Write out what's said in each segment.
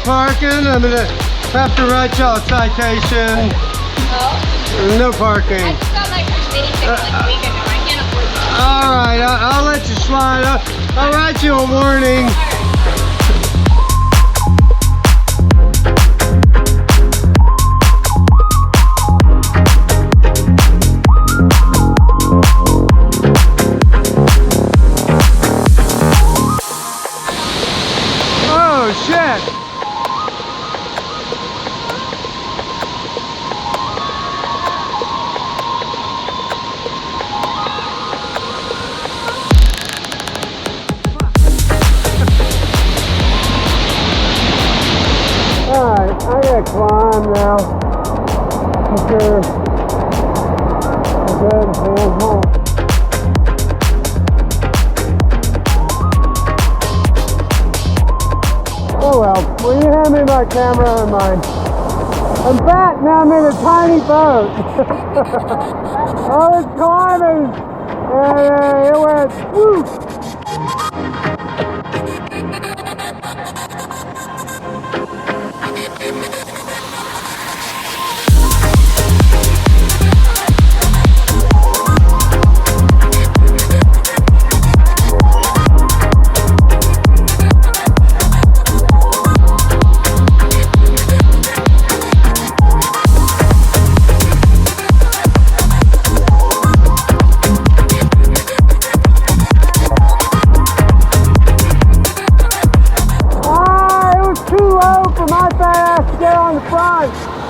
parking. I'm gonna have to write y'all a citation. Oh? No parking. I just got my first speeding ticket like a week ago. I can't afford it. Alright, I'll let you slide. I'll write you a warning. Oh shit! Alright, I gotta climb now. Okay. Good, hands home. Oh well, will you hand me my camera and mine? I'm back, now I'm in a tiny boat. I was climbing and it went whoosh.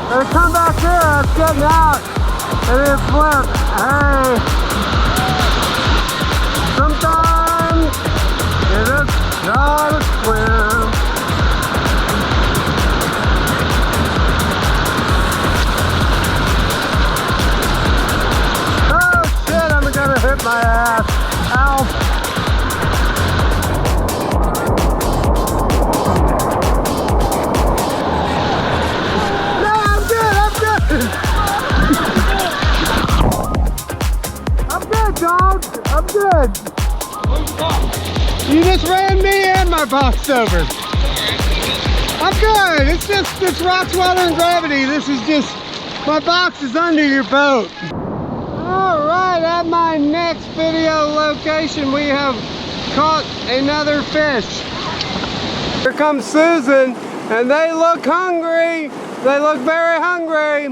And come back here, I was getting out, and it flipped. Hey, sometimes you just gotta swim. Oh shit, I'm gonna hit my ass. Ow. I'm good. You just ran me and my box over. I'm good. It's rocks, water, and gravity. This is just, my box is under your boat. All right, at my next video location, we have caught another fish. Here comes Susan, and they look hungry. They look very hungry.